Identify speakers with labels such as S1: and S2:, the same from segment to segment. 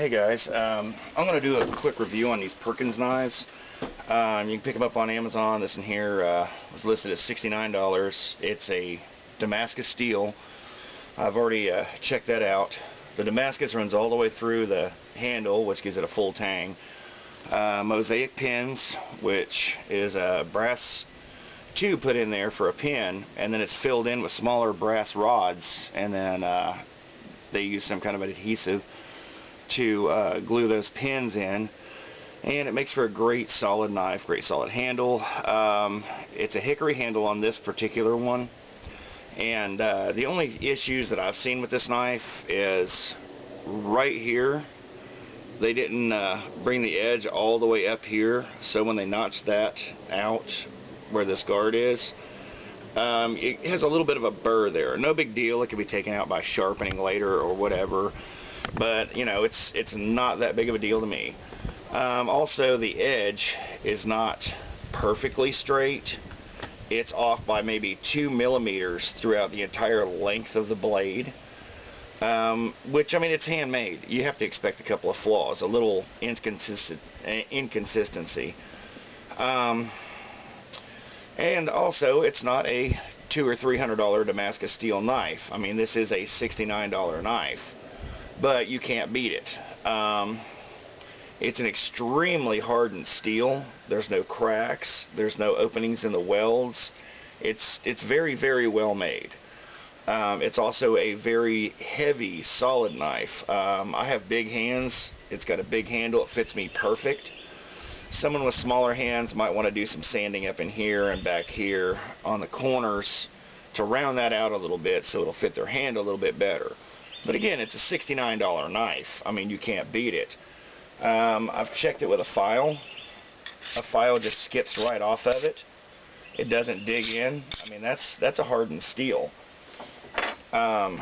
S1: Hey guys, I'm going to do a quick review on these Perkins knives. You can pick them up on Amazon. This one here was listed at $69. It's a Damascus steel. I've already checked that out. The Damascus runs all the way through the handle, which gives it a full tang. Mosaic pins, which is a brass tube put in there for a pin, and then it's filled in with smaller brass rods, and then they use some kind of adhesive to glue those pins in, and it makes for a great solid knife, great solid handle. It's a hickory handle on this particular one, and the only issues that I've seen with this knife is right here. They didn't bring the edge all the way up here, so when they notched that out where this guard is, it has a little bit of a burr there. No big deal, it can be taken out by sharpening later or whatever, but you know, it's not that big of a deal to me. Also, the edge is not perfectly straight. It's off by maybe 2 millimeters throughout the entire length of the blade, which, I mean, it's handmade. You have to expect a couple of flaws, a little inconsistency. And also, it's not a $200 or $300 Damascus steel knife. I mean, this is a $69 knife, but you can't beat it. It's an extremely hardened steel. There's no cracks. There's no openings in the welds. It's very, very well made. It's also a very heavy, solid knife. I have big hands. It's got a big handle. It fits me perfect. Someone with smaller hands might want to do some sanding up in here and back here on the corners to round that out a little bit so it'll fit their hand a little bit better. But again, it's a $69 knife. I mean, you can't beat it. I've checked it with a file. A file just skips right off of it. It doesn't dig in. I mean, that's a hardened steel. And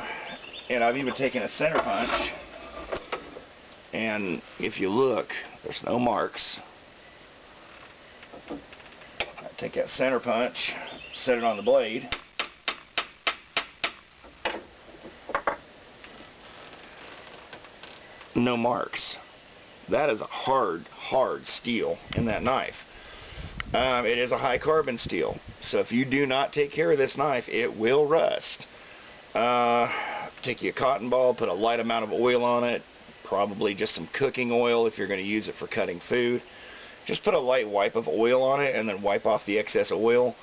S1: I've even taken a center punch, and if you look, there's no marks. I take that center punch, set it on the blade, no marks. That is a hard steel in that knife. It is a high carbon steel, so if you do not take care of this knife, it will rust. Take you a cotton ball, put a light amount of oil on it, probably just some cooking oil if you're going to use it for cutting food. Just put a light wipe of oil on it and then wipe off the excess oil.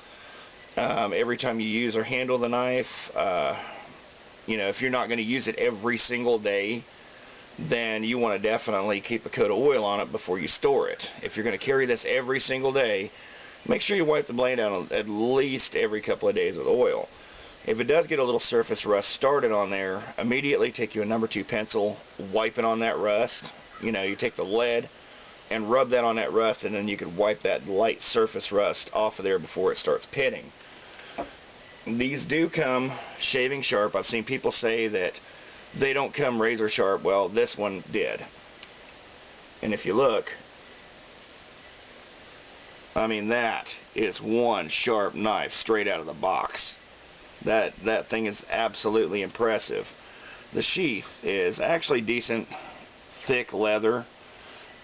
S1: Every time you use or handle the knife, you know, if you're not going to use it every single day, then you want to definitely keep a coat of oil on it before you store it. If you're going to carry this every single day, make sure you wipe the blade out at least every couple of days with oil. If it does get a little surface rust started on there, immediately take you a number 2 pencil, wipe it on that rust. You know, you take the lead and rub that on that rust, and then you can wipe that light surface rust off of there before it starts pitting. These do come shaving sharp. I've seen people say that they don't come razor sharp. Well, this one did. And if you look, I mean, that is one sharp knife straight out of the box. That thing is absolutely impressive. The sheath is actually decent, thick leather,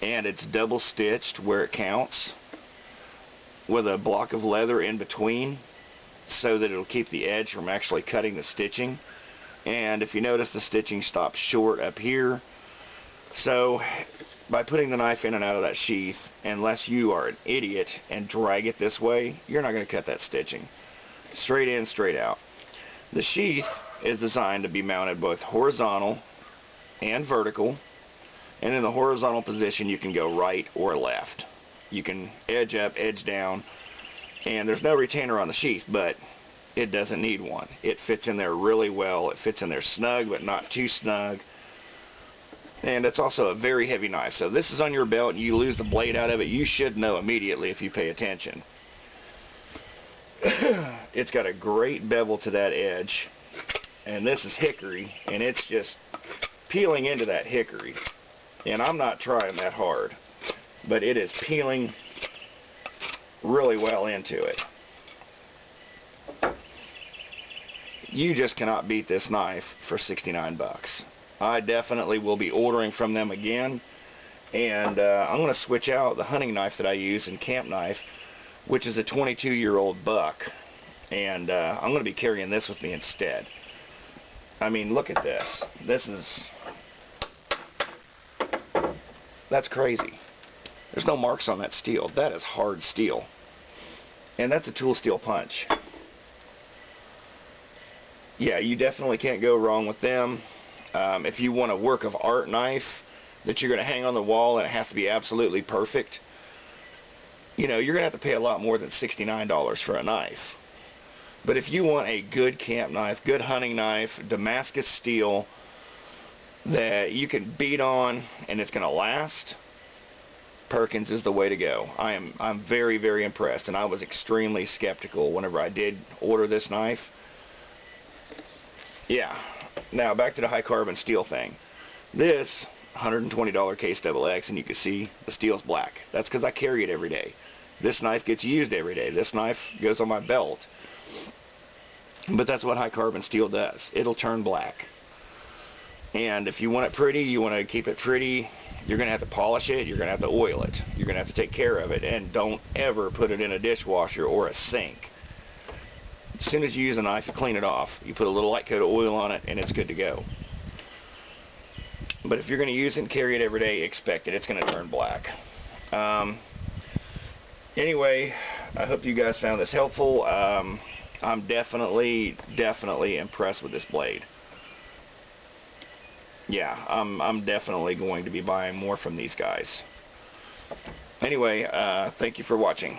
S1: and it's double stitched where it counts with a block of leather in between so that it'll keep the edge from actually cutting the stitching. And if you notice, the stitching stops short up here. So by putting the knife in and out of that sheath, unless you are an idiot and drag it this way, you're not going to cut that stitching. Straight in, straight out. The sheath is designed to be mounted both horizontal and vertical, and in the horizontal position you can go right or left. You can edge up, edge down, and there's no retainer on the sheath, but it doesn't need one. It fits in there really well. It fits in there snug, but not too snug. And it's also a very heavy knife, so if this is on your belt and you lose the blade out of it, you should know immediately if you pay attention. It's got a great bevel to that edge, and this is hickory, and it's just peeling into that hickory. And I'm not trying that hard, but it is peeling really well into it. You just cannot beat this knife for 69 bucks. I definitely will be ordering from them again. And I'm going to switch out the hunting knife that I use in camp knife, which is a 22-year-old buck. And I'm going to be carrying this with me instead. I mean, look at this. That's crazy. There's no marks on that steel. That is hard steel. And that's a tool steel punch. Yeah, you definitely can't go wrong with them. If you want a work of art knife that you're going to hang on the wall and it has to be absolutely perfect, you know, you're going to have to pay a lot more than $69 for a knife. But if you want a good camp knife, good hunting knife, Damascus steel that you can beat on and it's going to last, Perkins is the way to go. I'm very, very impressed, and I was extremely skeptical whenever I did order this knife. Yeah. Now back to the high carbon steel thing. This $120 case XX, and you can see the steel's black. That's because I carry it every day. This knife gets used every day. This knife goes on my belt. But that's what high carbon steel does. It'll turn black. And if you want it pretty, you want to keep it pretty, you're going to have to polish it, you're going to have to oil it, you're going to have to take care of it, and don't ever put it in a dishwasher or a sink. As soon as you use a knife, you clean it off. You put a little light coat of oil on it, and it's good to go. But if you're going to use it and carry it every day, expect it. It's going to turn black. Anyway, I hope you guys found this helpful. I'm definitely impressed with this blade. Yeah, I'm definitely going to be buying more from these guys. Anyway, thank you for watching.